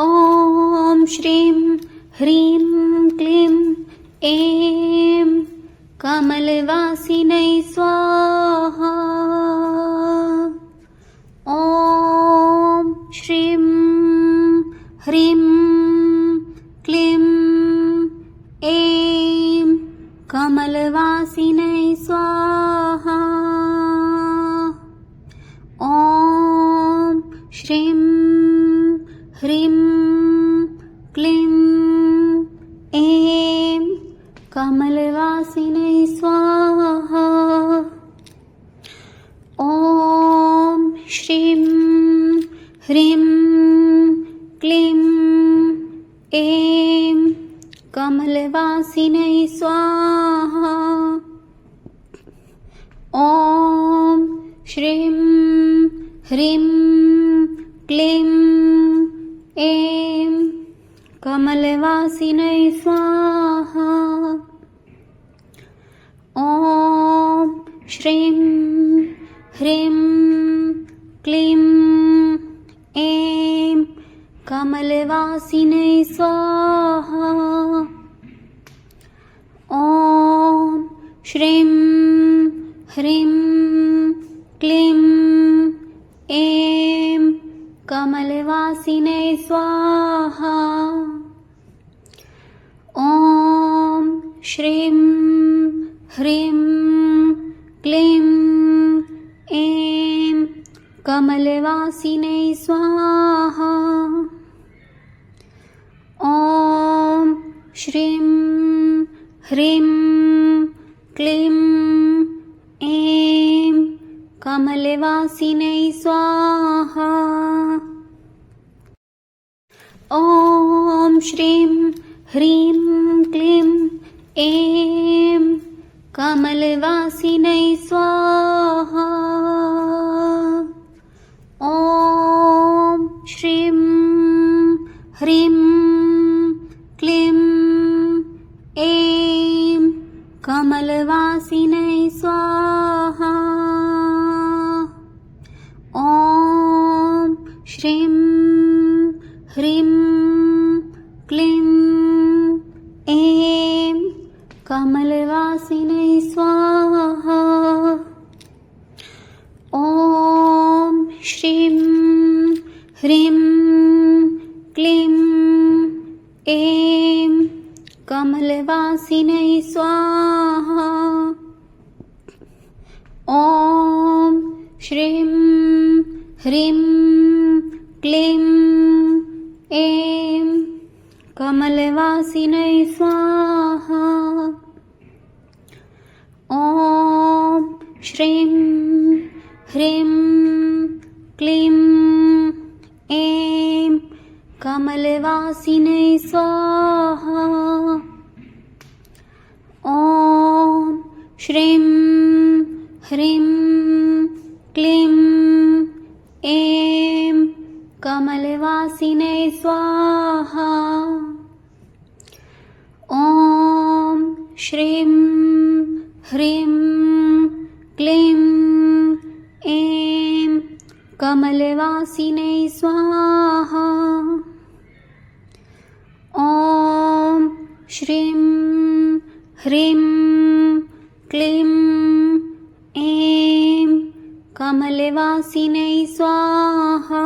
ॐ श्रीं ह्रीं क्लीं ऐं कमलवासिनै स्वाहा। ॐ श्रीं ह्रीं क्लीं ऐं कमलवासिनै स्वाहा। ॐ श्रीं ह्रीं क्लीं ऐं कमलवासिनै स्वाहा। ॐ श्रीं ह्रीं क्लीं ऐं कमलवासिनै स्वाहा। ॐ श्रीं ह्रीं क्लीं ऐं कमलवासिनै स्वाहा। ॐ श्रीं ह्रीं क्लीं ऐं कमलवासिनै स्वाहा। ॐ श्रीं ह्रीं क्लीं ऐं कमलवासिनै स्वाहा। ॐ श्रीं ह्रीं क्लीं ऐं कमलवासिनै स्वाहा। ॐ श्रीं ह्रीं क्लीं ऐं कमलवासिनै स्वाहा। ॐ श्रीं ह्रीं क्लीं ऐं कमलवासिनै स्वाहा। ॐ श्रीं ह्रीं क्लीं ऐं कमलवासिनै स्वाहा। ॐ श्रीं ह्रीं क्लीं ऐं कमलवासिनै स्वाहा। ॐ श्रीं ह्रीं क्लीं ऐं कमलवासिनै स्वाहा। ॐ श्रीं ह्रीं क्लीं ऐं कमलवासिनै स्वाहा। ॐ श्रीं ह्रीं क्लीं ऐं कमलवासिनै स्वाहा। ॐ श्रीं ह्रीं क्लीं ऐं कमलवासिनै स्वाहा। ॐ श्रीं ह्रीं क्लीं ऐं कमलवासिनै स्वाहा। ॐ श्रीं ह्रीं क्लीं ऐं कमलवासिनै स्वाहा।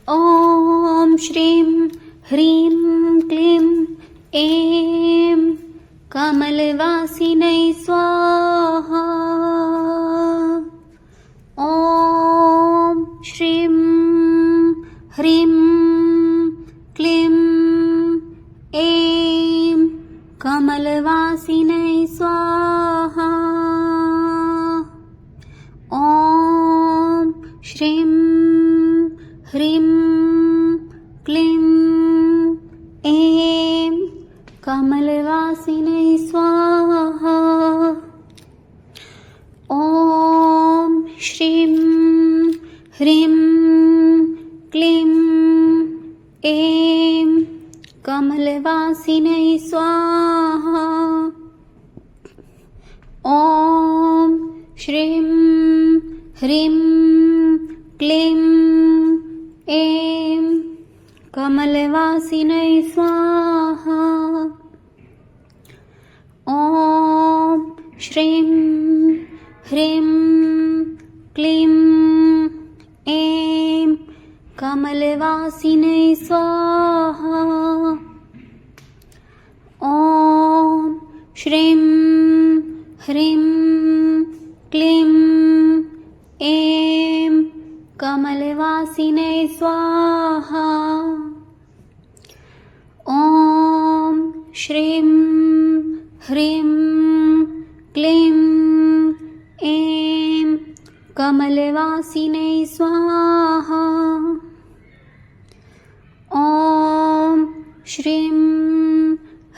ॐ श्रीं ह्रीं क्लीं ऐं कमलवासिनै स्वाहा। ॐ श्रीं ह्रीं क्लीं ऐं कमलवासिनै स्वाहा। ॐ श्रीं ह्रीं क्लीं ऐं कमलवासिनै स्वाहा। ॐ श्रीं ह्रीं क्लीं ऐं कमलवासिनै स्वाहा। ॐ श्रीं ह्रीं क्लीं ऐं कमलवासिनै स्वाहा। ॐ श्रीं ह्रीं क्लीं ऐं कमलवासिनै स्वाहा। ॐ श्रीं ह्रीं क्लीं ऐं कमलवासिनै स्वाहा। ॐ श्रीं ह्रीं क्लीं ऐं कमलवासिनै स्वाहा। ॐ श्रीं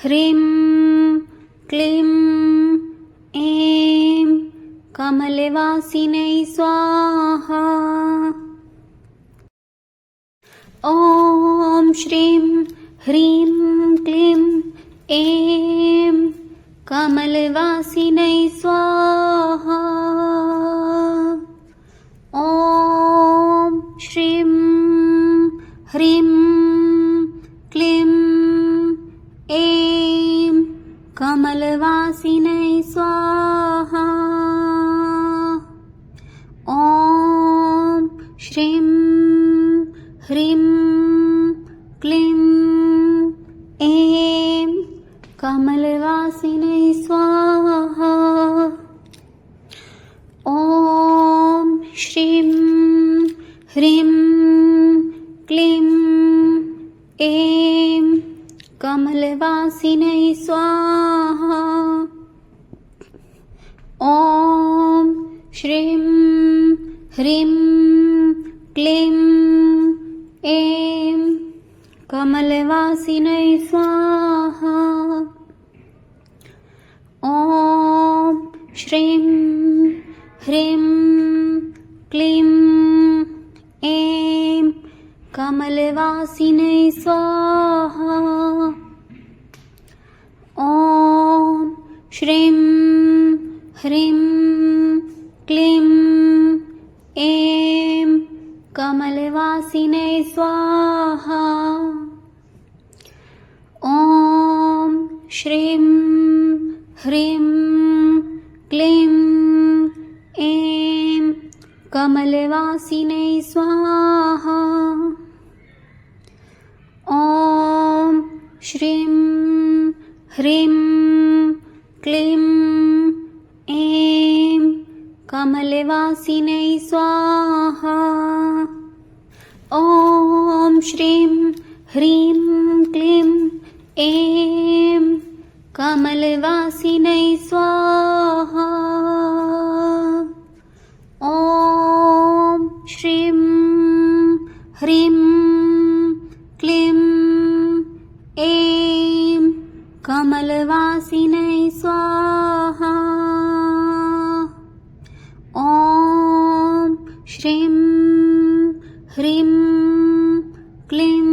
ह्रीं क्लीं ऐं कमलवासिनै स्वाहा। ॐ श्रीं ह्रीं क्लीं ऐं कमलवासिनै स्वाहा। ॐ श्रीं ह्रीं क्लीं ऐं कमलवासिनै स्वाहा। ॐ श्रीं ह्रीं क्लीं ऐं कमलवासिनै स्वाहा। ॐ श्रीं ह्रीं क्लीं ऐं कमलवासिनै स्वाहा। ॐ श्रीं ह्रीं क्लीं ऐं कमलवासिनै स्वाहा। ॐ श्रीं ह्रीं क्लीं ऐं कमलवासिनै स्वाहा। ॐ श्रीं ह्रीं क्लीं ऐं कमलवासिनै स्वाहा। ॐ श्रीं ह्रीं क्लीं ऐं कमलवासिनै स्वाहा। ॐ श्रीं ह्रीं क्लीं ऐं कमलवासिनै स्वाहा। ॐ श्रीं ह्रीं क्लीं ऐं कमलवासिनै स्वाहा। ॐ श्रीं ह्रीं क्लीं ऐं कमलवासिनै स्वाहा। ॐ श्रीं ह्रीं क्लीं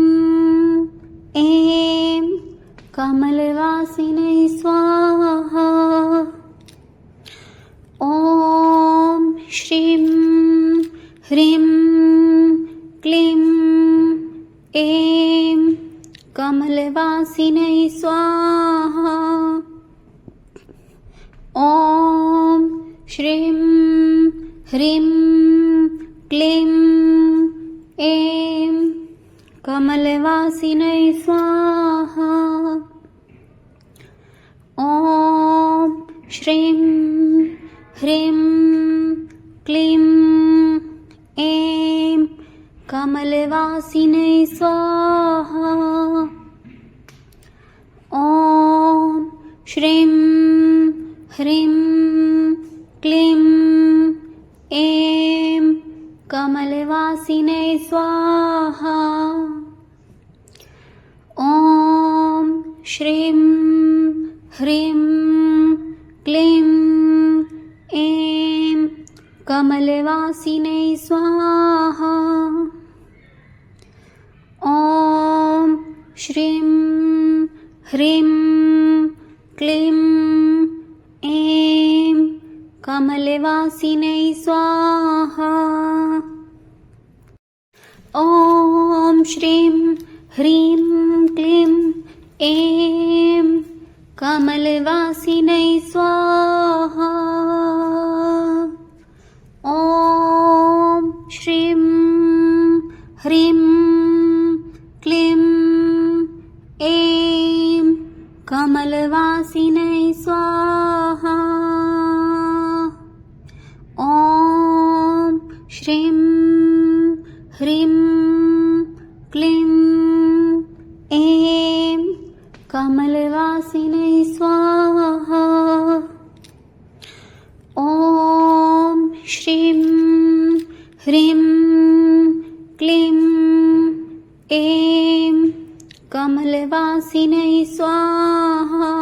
ऐं कमलवासिनै स्वाहा। ॐ श्रीं ह्रीं क्लीं ऐं कमलवासिनै स्वाहा। ॐ श्रीं ह्रीं क्लीं ऐं कमलवासिनै स्वाहा। ॐ श्रीं ह्रीं क्लीं ऐं कमलवासिनै स्वाहा। ॐ श्रीं ह्रीं क्लीं ऐं कमलवासिनै स्वाहा। ॐ श्रीं ह्रीं क्लीं ऐं कमलवासिनै स्वाहा। ॐ श्रीं ह्रीं क्लीं ऐं कमलवासिनै स्वाहा। ॐ श्रीं ह्रीं क्लीं ऐं कमलवासिनै स्वाहा। ॐ श्रीं ह्रीं क्लीं ऐं कमलवासिनै स्वाहा। ॐ श्रीं ह्रीं क्लीं ऐं कमलवासिनै स्वाहा। ॐ श्रीं ह्रीं क्लीं ऐं कमलवासिनै स्वाहा।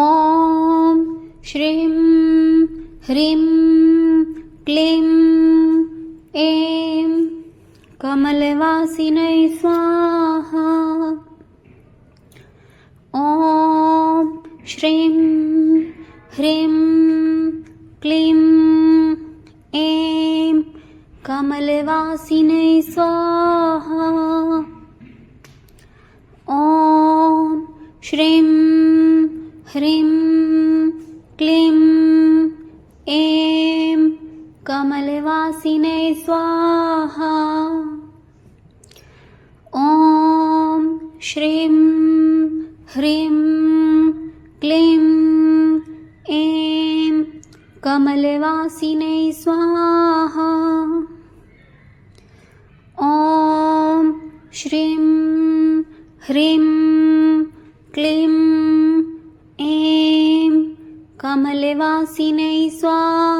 ॐ श्रीं ह्रीं क्लीं ऐं कमलवासिनै स्वाहा। ॐ श्रीं ह्रीं क्लीं ऐं कमलवासिनै स्वाहा। ॐ श्रीं ह्रीं क्लीं ऐं कमलवासिनै स्वाहा। ॐ श्रीं ह्रीं क्लीं ऐं कमलवासिनै स्वाहा। ॐ श्रीं ह्रीं क्लीं ऐं कमलवासिनै स्वाहा।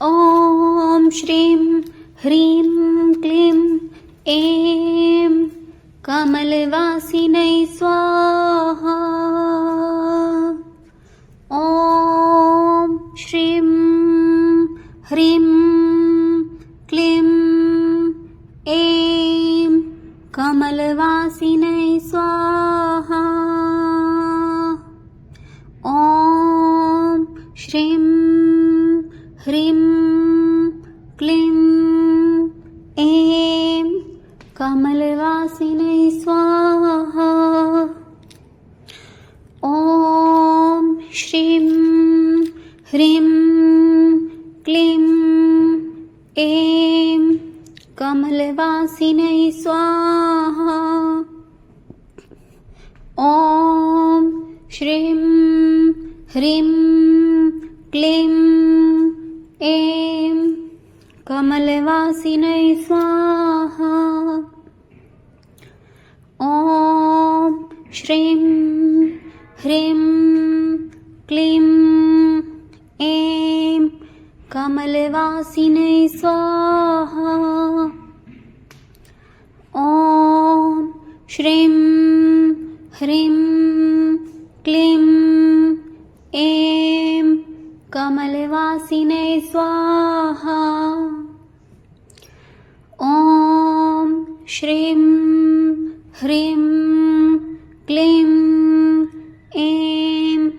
ॐ श्रीं ह्रीं क्लीं ऐं कमलवासिनै स्वाहा। ॐ श्रीं ह्रीं क्लीं ऐं कमलवासिनै स्वाहा। ॐ श्रीं ह्रीं क्लीं ऐं कमलवासिनै स्वाहा। ॐ श्रीं ह्रीं क्लीं ऐं कमलवासिनै स्वाहा। ॐ श्रीं ह्रीं क्लीं ऐं कमलवासिनै स्वाहा। ॐ श्रीं ह्रीं क्लीं ऐं कमलवासिनै स्वाहा। ॐ श्रीं ह्रीं क्लीं ऐं कमलवासिनै स्वाहा। ॐ श्रीं ह्रीं क्लीं ऐं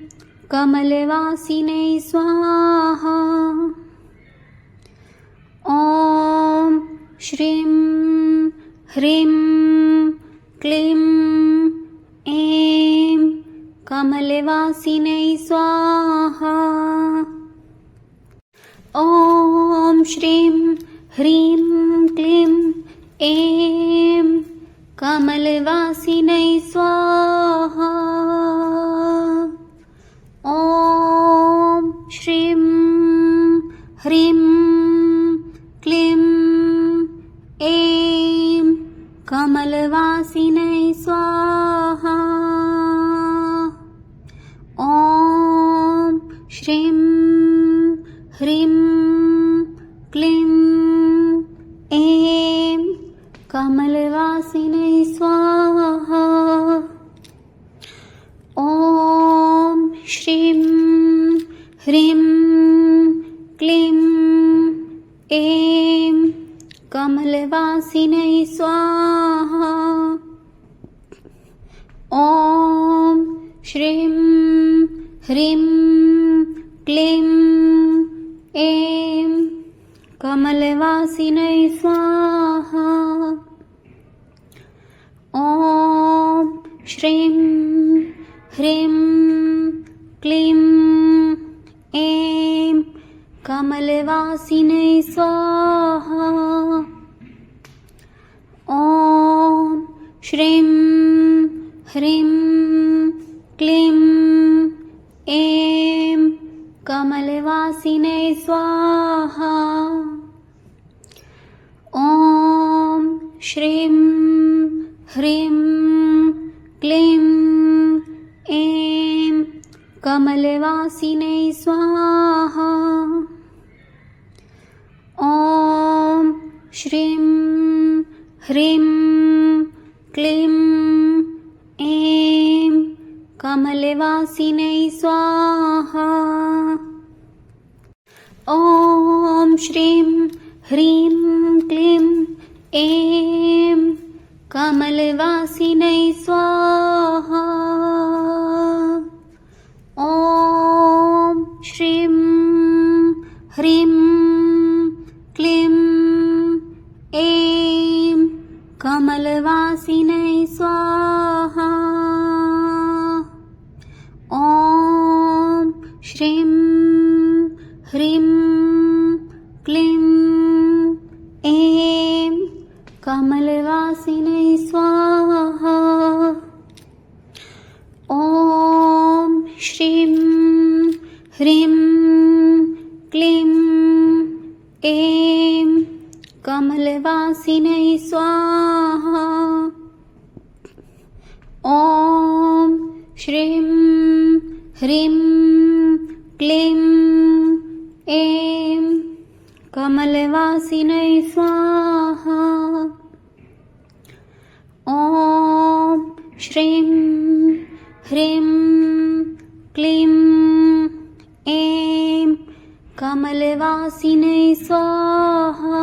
कमलवासिनै स्वाहा। ॐ श्रीं ह्रीं क्लीं ऐं कमलवासिनै स्वाहा। ॐ श्रीं ह्रीं क्लीं ऐं कमलवासिनै स्वाहा। ॐ श्रीं ह्रीं क्लीं ऐं कमलवासिनै स्वाहा। ॐ श्रीं ह्रीं क्लीं ऐं कमलवासिनै स्वाहा। ॐ श्रीं ह्रीं क्लीं ऐं कमलवासिनै स्वाहा। ॐ श्रीं ह्रीं क्लीं ऐं कमलवासिनै स्वाहा। ॐ श्रीं ह्रीं क्लीं ऐं कमलवासिनै स्वाहा। ॐ श्रीं ह्रीं क्लीं ऐं कमलवासिनै स्वाहा। ॐ श्रीं ह्रीं क्लीं ऐं कमलवासिनै स्वाहा। ॐ श्रीं ह्रीं क्लीं ऐं कमलवासिनै स्वाहा। ॐ श्रीं ह्रीं क्लीं ऐं कमलवासिनै स्वाहा। ॐ श्रीं ह्रीं क्लीं ऐं कमलवासिनै स्वाहा। ॐ श्रीं ह्रीं क्लीं ऐं कमलवासिनै स्वाहा। ॐ श्रीं ह्रीं क्लीं ऐं कमलवासिनै स्वाहा। ॐ श्रीं ह्रीं क्लीं ऐं कमलवासिनै स्वाहा। ॐ श्रीं ह्रीं क्लीं ऐं कमलवासिनै स्वाहा।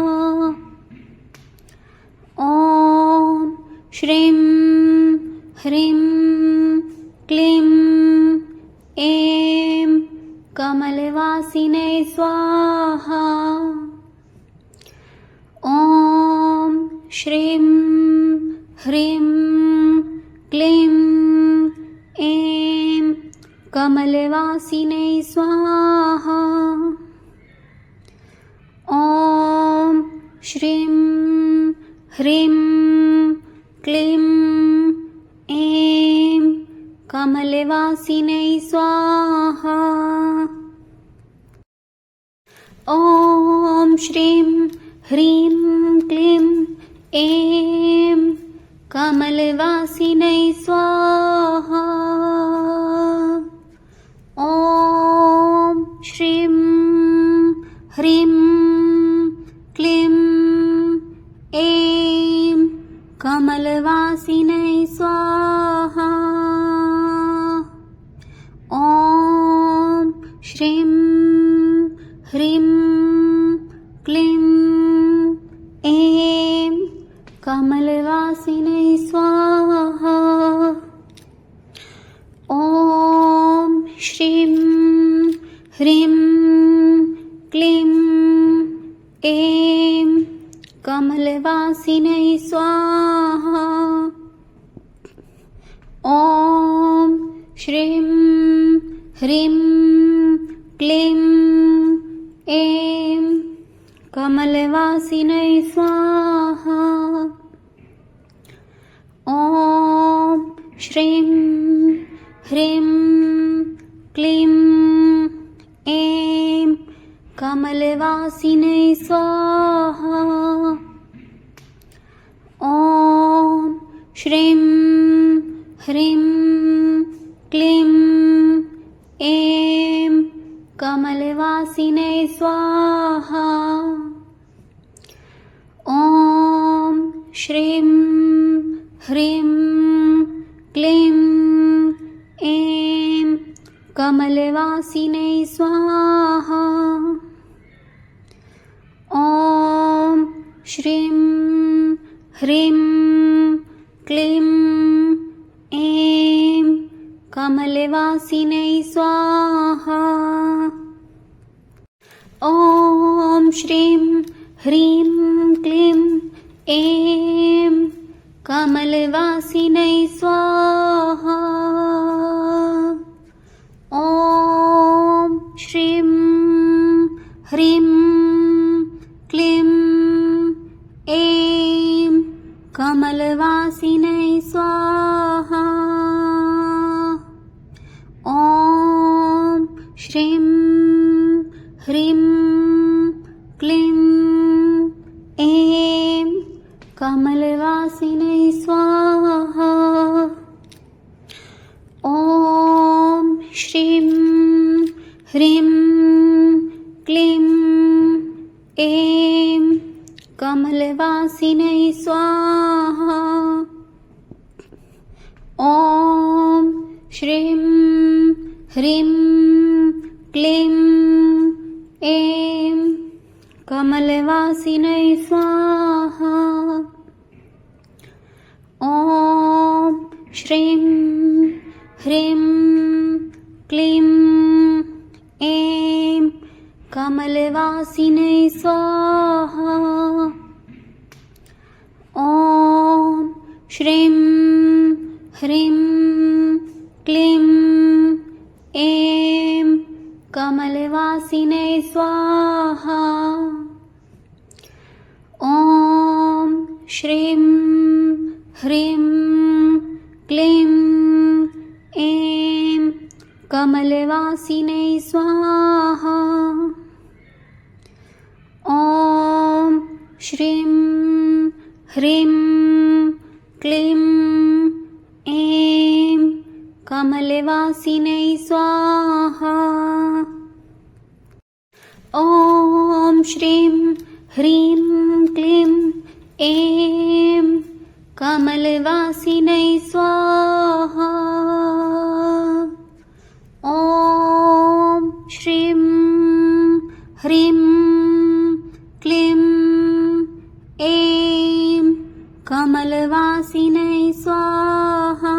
ॐ श्रीं ह्रीं क्लीं ऐं कमलवासिनै स्वाहा। ॐ श्रीं ह्रीं क्लीं ऐं कमलवासिनै स्वाहा। ॐ श्रीं ह्रीं क्लीं ऐं कमलवासिनै स्वाहा। ॐ श्रीं ह्रीं क्लीं ऐं कमलवासिनै स्वाहा। ॐ श्रीं ह्रीं क्लीं ऐं कमलवासिनै स्वाहा। ॐ श्रीं ह्रीं क्लीं ऐं कमलवासिनै स्वाहा। ॐ श्रीं ह्रीं क्लीं ऐं कमलवासिनै स्वाहा। ॐ श्रीं ह्रीं क्लीं ऐं कमलवासिनै स्वाहा। ॐ श्रीं ह्रीं क्लीं ऐं कमलवासिनै स्वाहा। ॐ श्रीं ह्रीं क्लीं ऐं कमलवासिनै स्वाहा। ॐ श्रीं ह्रीं क्लीं ऐं कमलवासिनै स्वाहा। ॐ श्रीं ह्रीं क्लीं ऐं कमलवासिनै स्वाहा। ॐ श्रीं ह्रीं क्लीं ऐं कमलवासिनै स्वाहा। ॐ श्रीं ह्रीं क्लीं ऐं कमलवासिनै स्वाहा। ॐ श्रीं ह्रीं क्लीं ऐं कमलवासिनै स्वाहा। ॐ श्रीं ह्रीं क्लीं ऐं कमलवासिनै स्वाहा। ॐ श्रीं ह्रीं क्लीं ऐं कमलवासिनै स्वाहा। ॐ श्रीं ह्रीं क्लीं ऐं कमलवासिनै स्वाहा। ॐ श्रीं ह्रीं क्लीं ऐं कमलवासिनै स्वाहा। ॐ श्रीं ह्रीं क्लीं ऐं कमलवासिनै स्वाहा। ॐ श्रीं ह्रीं क्लीं ऐं कमलवासिनै स्वाहा। ॐ श्रीं ह्रीं क्लीं ऐं कमलवासिनै स्वाहा। ॐ श्रीं ह्रीं क्लीं ऐं कमलवासिनै स्वाहा।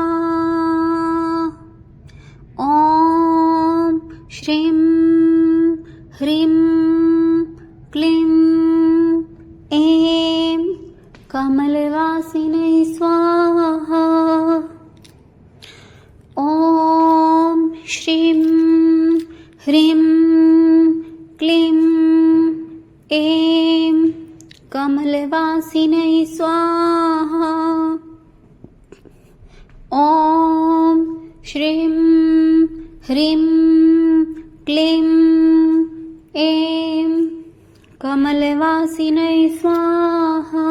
ॐ श्रीं ह्रीं क्लीं ऐं कमलवासिनै स्वाहा। ॐ श्रीं ह्रीं क्लीं ऐं कमलवासिनै स्वाहा। ॐ श्रीं ह्रीं क्लीं ऐं कमलवासिनै स्वाहा।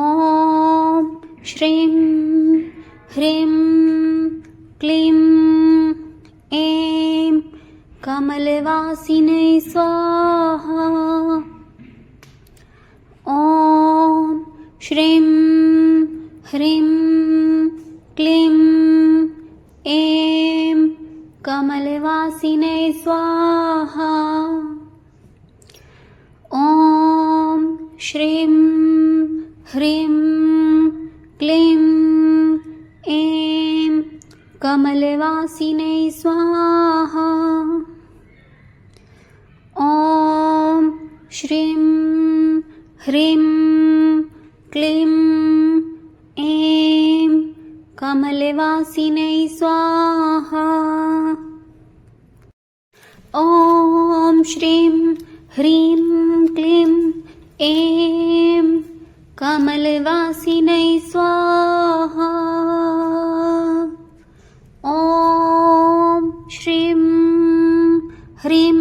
ॐ श्रीं ह्रीं क्लीं ऐं कमलवासिनै स्वाहा। ॐ श्रीं ह्रीं क्लीं ऐं कमलवासिनै स्वाहा। ॐ श्रीं ह्रीं क्लीं ऐं कमलवासिनै स्वाहा। ॐ श्रीं ह्रीं क्लीं ऐं कमलवासिनै स्वाहा। ॐ श्रीं ह्रीं क्लीं ऐं कमलवासिनै स्वाहा। ॐ श्रीं ह्रीं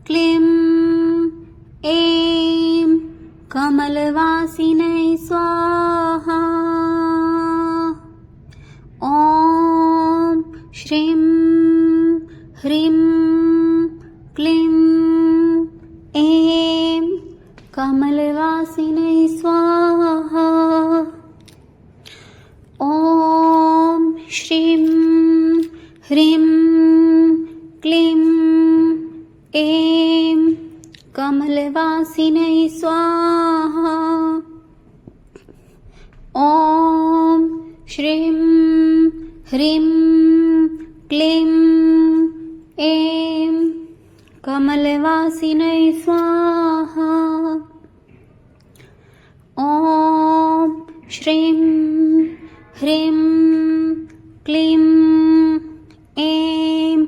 क्लीं ऐं कमलवासिनै स्वाहा। ॐ श्रीं ह्रीं क्लीं ऐं कमलवासिनै स्वाहा। ॐ श्रीं ह्रीं क्लीं ऐं कमलवासिनै स्वाहा। ॐ श्रीं ह्रीं क्लीं ऐं कमलवासिनै स्वाहा। ॐ श्रीं ह्रीं क्लीं ऐं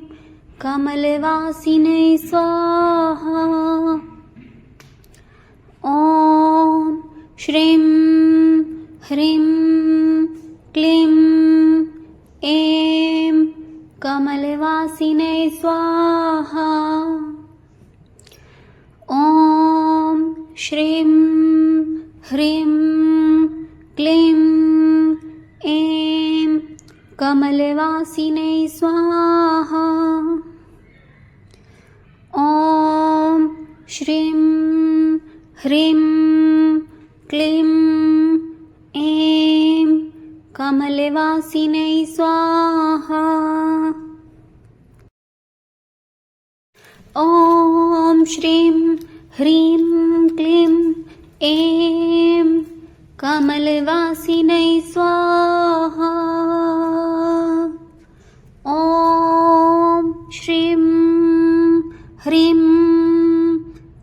कमलवासिनै स्वाहा। ॐ श्रीं ह्रीं क्लीं ऐं कमलवासिनै स्वाहा। ॐ श्रीं ह्रीं क्लीं ऐं कमलवासिनै स्वाहा। ॐ श्रीं ह्रीं क्लीं ऐं कमलवासिनै स्वाहा। ॐ श्रीं ह्रीं क्लीं ऐं कमलवासिनै स्वाहा। ॐ श्रीं ह्रीं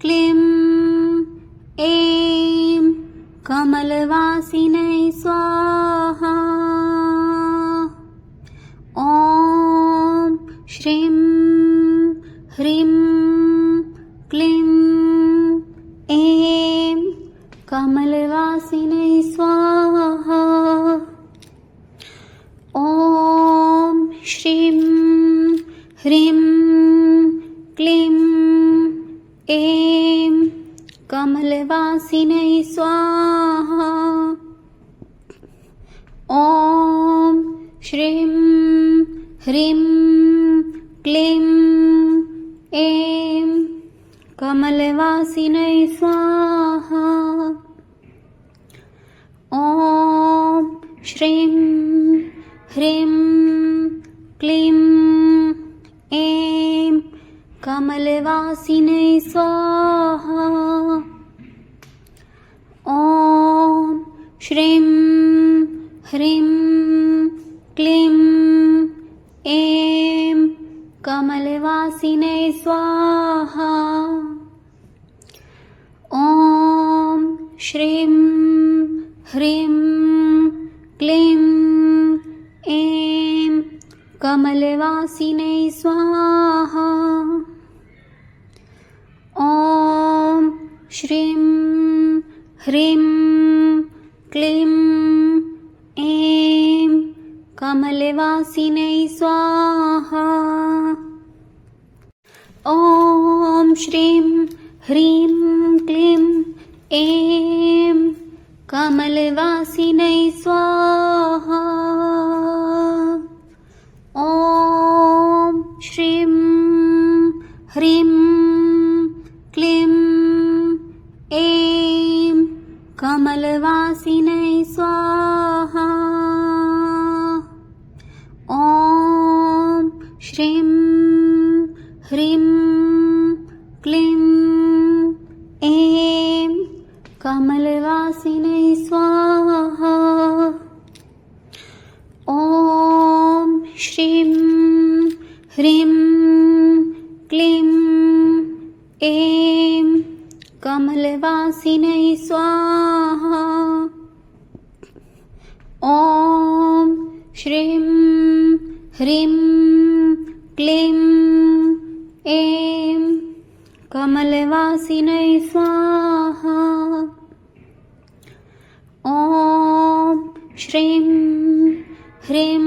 क्लीं ऐं कमलवासिनै स्वाहा। ॐ श्रीं ह्रीं क्लीं ऐं कमलवासिनै स्वाहा। ॐ श्रीं ह्रीं क्लीं ऐं कमलवासिनै स्वाहा। ॐ श्रीं ह्रीं क्लीं ऐं कमलवासिनै स्वाहा। ॐ श्रीं ह्रीं क्लीं ऐं कमलवासिनै स्वाहा। ॐ श्रीं ह्रीं क्लीं ऐं कमलवासिनै स्वाहा। ॐ श्रीं ह्रीं क्लीं ऐं कमलवासिनै स्वाहा। ॐ श्रीं ह्रीं क्लीं ऐं कमलवासिनै स्वाहा। ॐ श्रीं ह्रीं क्लीं ऐं कमलवासिनै स्वाहा। ॐ श्रीं ह्रीं क्लीं ऐं कमलवासिनै स्वाहा। ॐ श्रीं ह्रीं क्लीं ऐं कमलवासिनै स्वाहा। ॐ श्रीं ह्रीं क्लीं ऐं कमलवासिनै स्वाहा। ॐ श्रीं ह्रीं क्लीं ऐं कमलवासिनै स्वाहा। ॐ श्रीं ह्रीं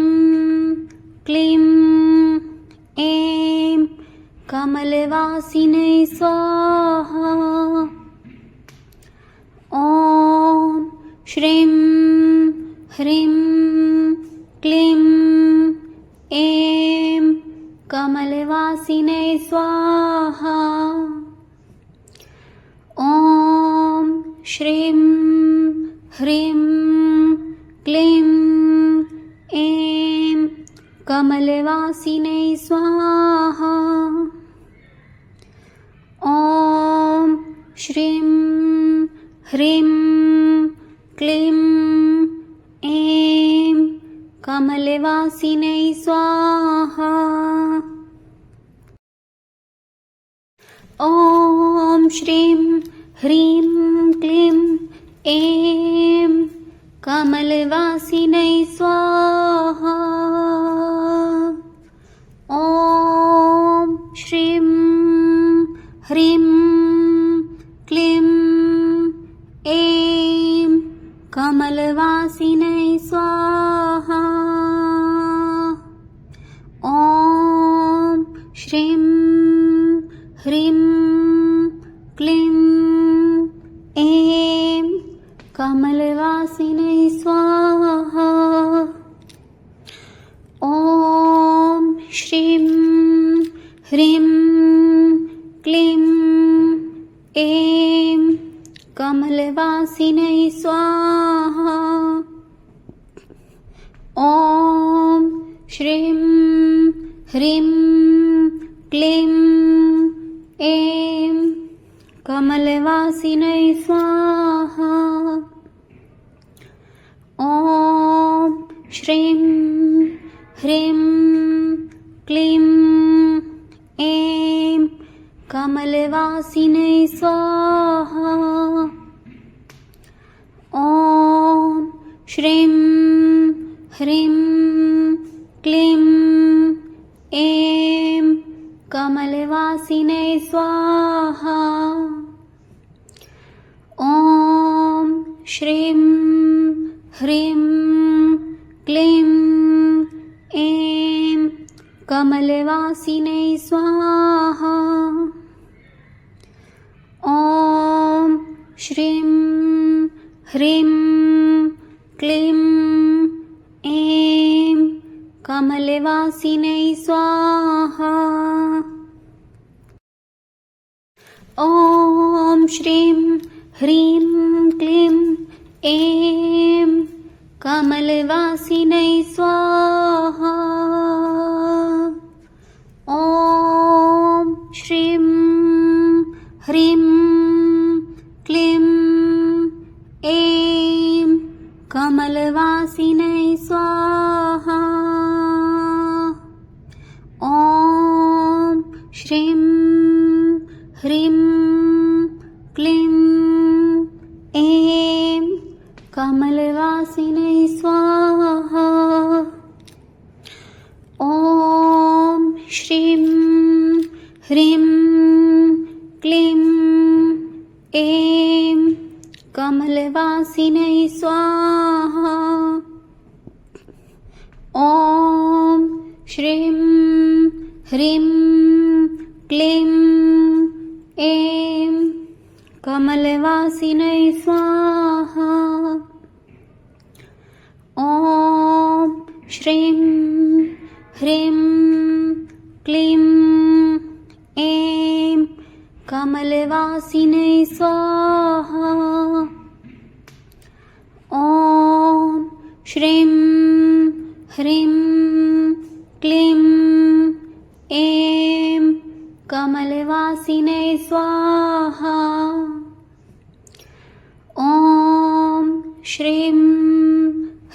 क्लीं ऐं कमलवासिनै स्वाहा। ॐ श्रीं ह्रीं क्लीं ऐं कमलवासिनै स्वाहा। ॐ श्रीं ह्रीं क्लीं ऐं कमलवासिनै स्वाहा। ॐ श्रीं ह्रीं क्लीं ऐं कमलवासिनै स्वाहा। ॐ श्रीं ह्रीं क्लीं ऐं कमलवासिनै स्वाहा। ॐ श्रीं ह्रीं क्लीं ऐं कमलवासिनै स्वाहा। ॐ श्रीं ह्रीं क्लीं ऐं कमलवासिनै स्वाहा। ॐ श्रीं ह्रीं क्लीं ऐं कमलवासिनै स्वाहा। ॐ श्रीं ह्रीं क्लीं ऐं कमलवासिनै स्वाहा। ॐ श्रीं ह्रीं क्लीं ऐं कमलवासिनै स्वाहा। ॐ श्रीं ह्रीं क्लीं ऐं कमलवासिनै स्वाहा। ॐ श्रीं ह्रीं क्लीं ऐं कमलवासिनै स्वाहा। ॐ श्रीं ह्रीं क्लीं ऐं कमलवासिनै स्वाहा। ॐ श्रीं ह्रीं क्लीं ऐं कमलवासिनै स्वाहा। ॐ श्रीं ह्रीं क्लीं ऐं कमलवासिनै स्वाहा। ॐ श्रीं ह्रीं क्लीं ऐं कमलवासिनै स्वाहा। ॐ श्रीं ह्रीं क्लीं ऐं कमलवासिनै स्वाहा। ॐ श्रीं ह्रीं क्लीं ऐं कमलवासिनै स्वाहा। ॐ श्रीं ह्रीं क्लीं ऐं कमलवासिनै स्वाहा। ॐ श्रीं ह्रीं क्लीं ऐं कमलवासिनै स्वाहा। ॐ श्रीं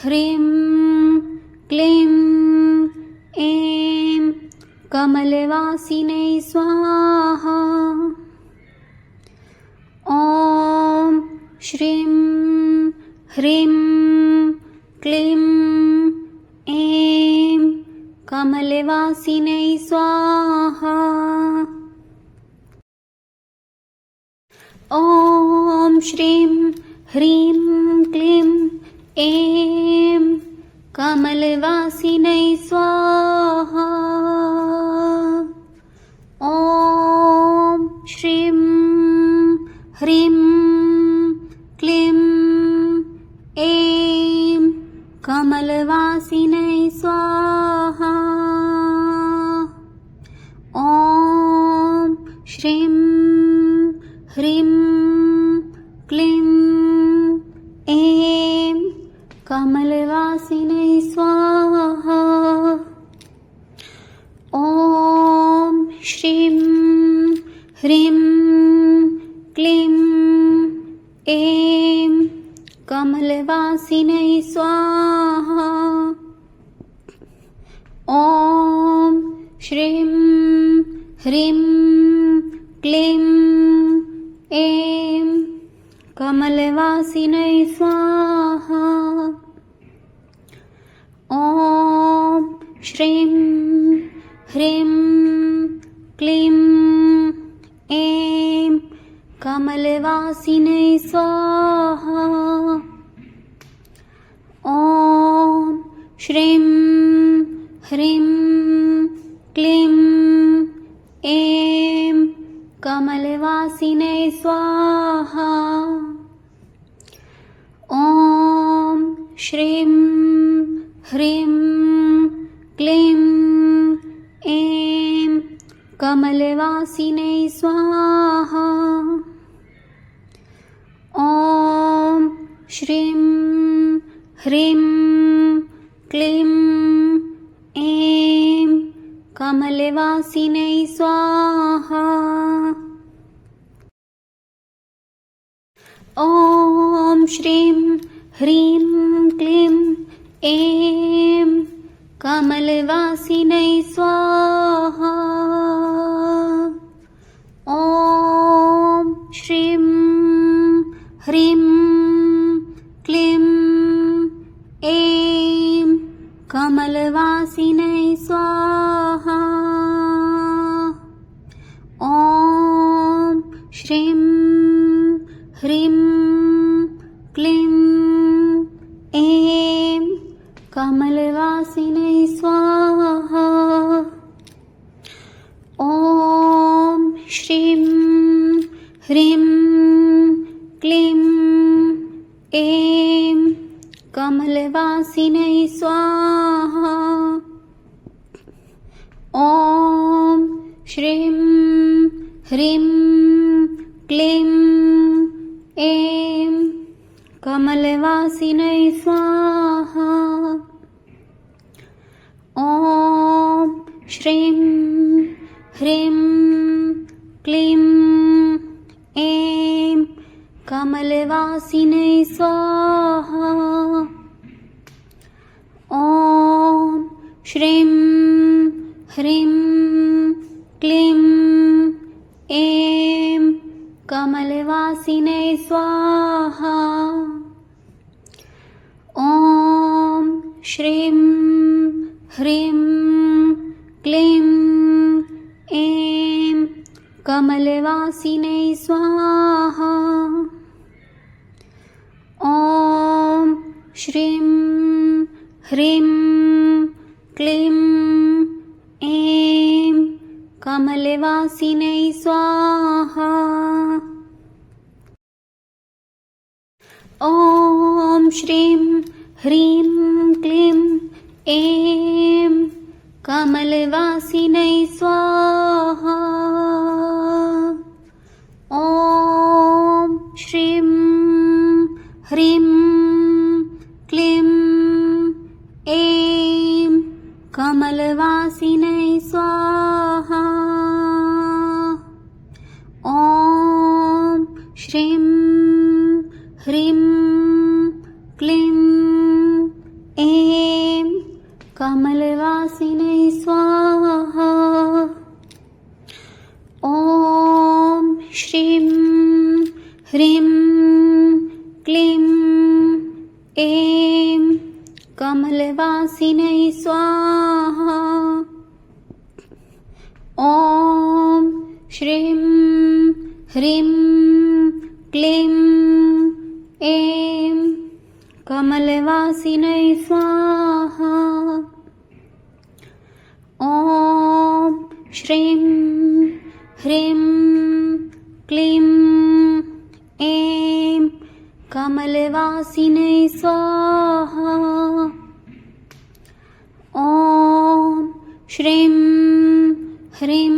ह्रीं क्लीं ऐं कमलवासिनै स्वाहा। ॐ श्रीं ह्रीं क्लीं ऐं कमलवासिनै स्वाहा। ॐ श्रीं ह्रीं क्लीं ऐं कमलवासिनै स्वाहा। ॐ श्रीं ह्रीं क्लीं ऐं कमलवासिनै स्वाहा। ॐ श्रीं ह्रीं क्लीं ऐं कमलवासिनै स्वाहा। ॐ श्रीं ह्रीं क्लीं ऐं कमलवासिनै स्वाहा। ॐ श्रीं ह्रीं क्लीं ऐं कमलवासिनै स्वाहा। ॐ श्रीं ह्रीं क्लीं ऐं कमलवासिनै स्वाहा। ॐ श्रीं ह्रीं क्लीं ऐं कमलवासिनै स्वाहा। ॐ श्रीं ह्रीं क्लीं ऐं कमलवासिनै स्वाहा। ॐ श्रीं ह्रीं क्लीं ऐं कमलवासिनै स्वाहा। ॐ श्रीं ह्रीं क्लीं ऐं कमलवासिनै स्वाहा। ॐ श्रीं ह्रीं क्लीं ऐं कमलवासिनै स्वाहा। ॐ श्रीं ह्रीं क्लीं ऐं कमलवासिनै स्वाहा। ॐ श्रीं ह्रीं क्लीं ऐं कमलवासिनै स्वाहा। ॐ श्रीं ह्रीं क्लीं ऐं कमलवासिनै स्वाहा। ॐ श्रीं ह्रीं क्लीं ऐं कमलवासिनै स्वाहा। ॐ श्रीं ह्रीं क्लीं ऐं कमलवासिनै स्वाहा। ॐ श्रीं ह्रीं क्लीं ऐं कमलवासिनै स्वाहा। ॐ श्रीं ह्रीं क्लीं ऐं कमलवासिनै स्वाहा। ॐ श्रीं ह्रीं क्लीं ऐं कमलवासिनै स्वाहा। ॐ श्रीं ह्रीं क्लीं ऐं कमलवासिनै स्वाहा। ॐ श्रीं ह्रीं क्लीं ऐं कमलवासिनै स्वाहा। ॐ श्रीं ह्रीं क्लीं ऐं कमलवासिनै स्वाहा। ॐ श्रीं ह्रीं क्लीं ऐं कमलवासिनै स्वाहा। ॐ श्रीं ह्रीं क्लीं ऐं कमलवासिनै स्वाहा। ॐ श्रीं ह्रीं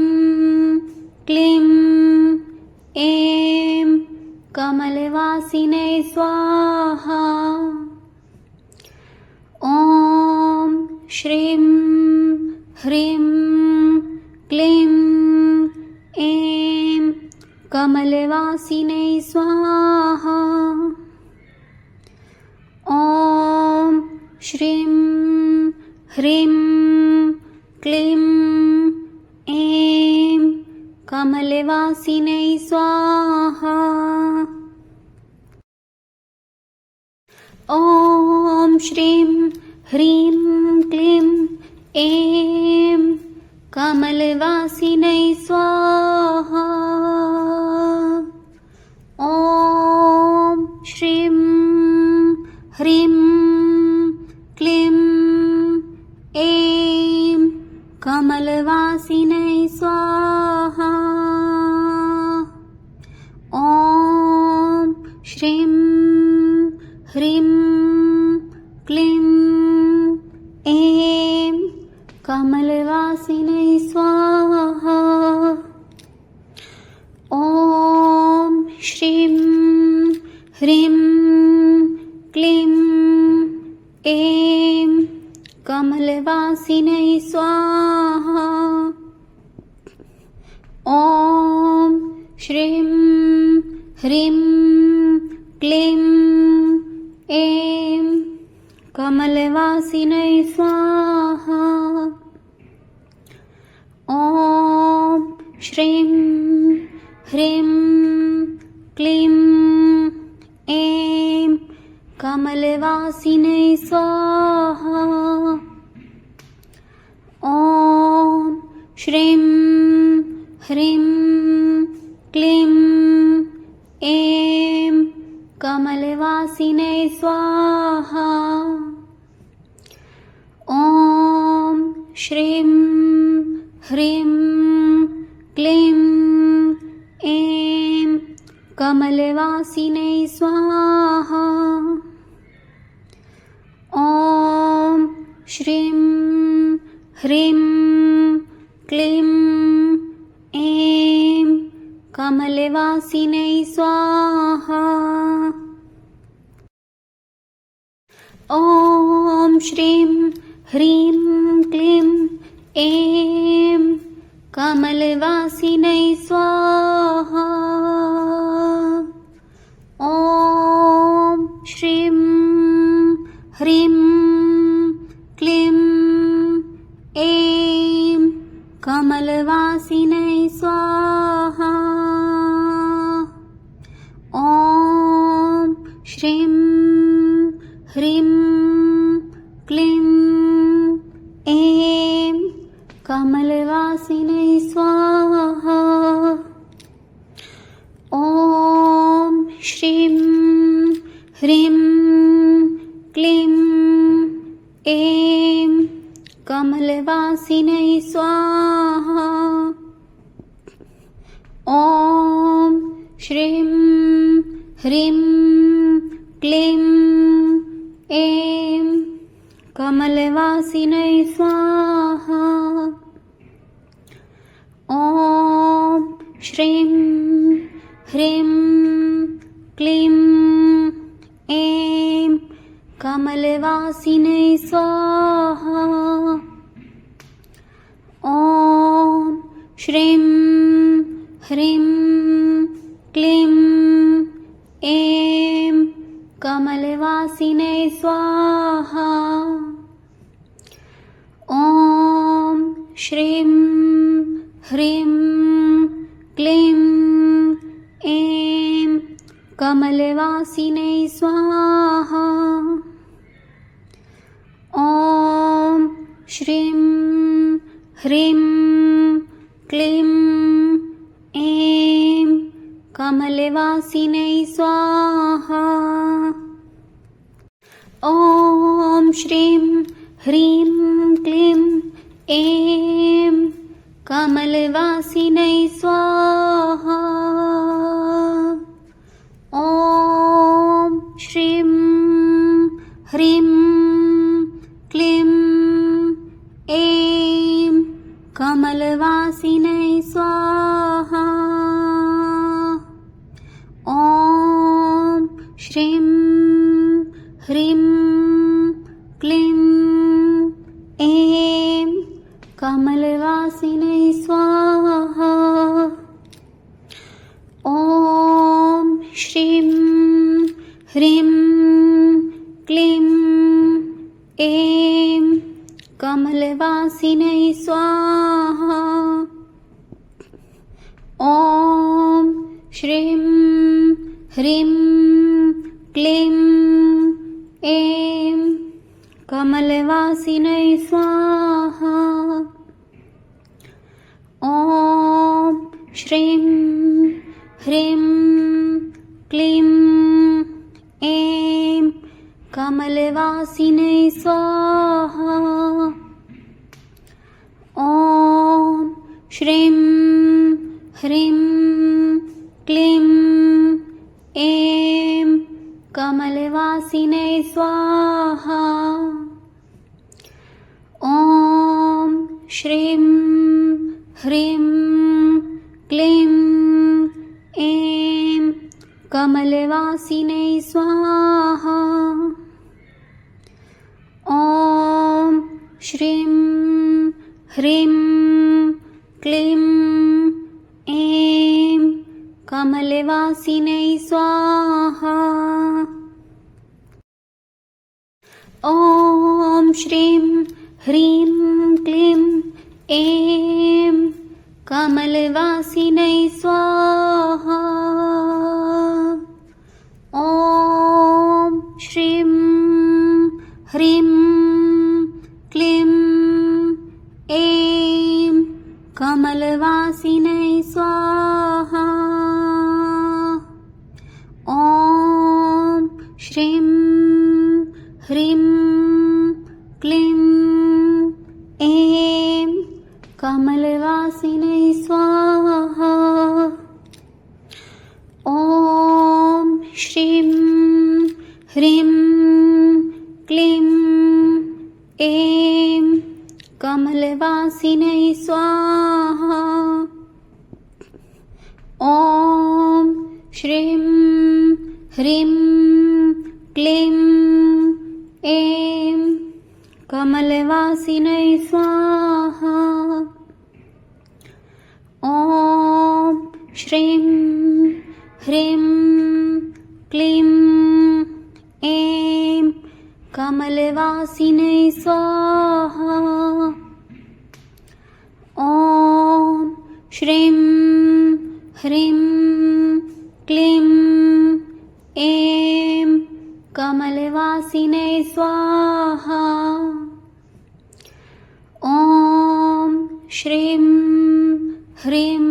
क्लीं ऐं कमलवासिनै स्वाहा। ॐ श्रीं ह्रीं क्लीं ऐं कमलवासिनै स्वाहा। ॐ श्रीं ह्रीं क्लीं ऐं कमलवासिनै स्वाहा। ॐ श्रीं ह्रीं क्लीं ऐं कमलवासिनै स्वाहा। ॐ श्रीं ह्रीं क्लीं ऐं कमलवासिनै स्वाहा। ॐ श्रीं ह्रीं क्लीं ऐं कमलवासिनै स्वाहा। ॐ श्रीं ह्रीं क्लीं ऐं कमलवासिनै स्वाहा। ॐ श्रीं ह्रीं क्लीं ऐं कमलवासिनै स्वाहा। ॐ श्रीं ह्रीं क्लीं ऐं कमलवासिनै स्वाहा। ॐ श्रीं ह्रीं क्लीं ऐं कमलवासिनै स्वाहा। ॐ श्रीं ह्रीं क्लीं ऐं कमलवासिनै स्वाहा। ॐ श्रीं ह्रीं क्लीं ऐं कमलवासिनै स्वाहा। ॐ श्रीं ह्रीं क्लीं ऐं कमलवासिनै स्वाहा। ॐ श्रीं ह्रीं क्लीं ऐं कमलवासिनै स्वाहा। ॐ श्रीं ह्रीं क्लीं ऐं कमलवासिनै स्वाहा। ॐ श्रीं ह्रीं क्लीं ऐं कमलवासिनै स्वाहा। ॐ श्रीं ह्रीं क्लीं ऐं कमलवासिनै स्वाहा। ॐ श्रीं ह्रीं क्लीं ऐं कमलवासिनै स्वाहा। ॐ श्रीं ह्रीं क्लीं ऐं कमलवासिनै स्वाहा। ॐ श्रीं ह्रीं क्लीं ऐं कमलवासिनै स्वाहा। ॐ श्रीं ह्रीं क्लीं ऐं कमलवासिनै स्वाहा। ॐ श्रीं ह्रीं क्लीं ऐं कमलवासिनै स्वाहा। ॐ श्रीं ह्रीं क्लीं ऐं कमलवासिनै स्वाहा। ॐ श्रीं ह्रीं क्लीं ऐं कमलवासिनै स्वाहा। ॐ श्रीं ह्रीं क्लीं ऐं कमलवासिनै स्वाहा। ह्रीं क्लीं ऐं कमलवासिनै स्वाहा। ॐ श्रीं ह्रीं क्लीं ऐं कमलवासिनै स्वाहा। ॐ श्रीं ह्रीं क्लीं ऐं कमलवासिनै स्वाहा। ॐ श्रीं ह्रीं क्लीं ऐं कमलवासिनै स्वाहा। ॐ श्रीं ह्रीं क्लीं ऐं कमलवासिनै स्वाहा। ॐ श्रीं ह्रीं क्लीं ऐं कमलवासिनै स्वाहा। ॐ श्रीं ह्रीं क्लीं ऐं कमलवासिनै स्वाहा। ॐ श्रीं ह्रीं क्लीं ऐं कमलवासिनै स्वाहा। ॐ श्रीं ह्रीं क्लीं ऐं कमलवासिनै स्वाहा। ॐ श्रीं ह्रीं क्लीं ऐं कमलवासिनै स्वाहा। ॐ श्रीं ह्रीं क्लीं ऐं कमलवासिनै स्वाहा। ॐ श्रीं ह्रीं क्लीं ऐं कमलवासिनै स्वाहा। ॐ श्रीं ह्रीं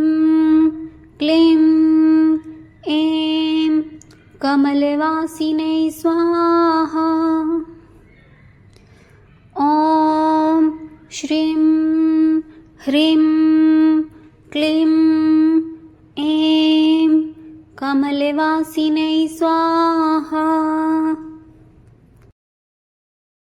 क्लीं ऐं कमलवासिनै स्वाहा। ॐ श्रीं ह्रीं क्लीं ऐं कमलवासिनै स्वाहा।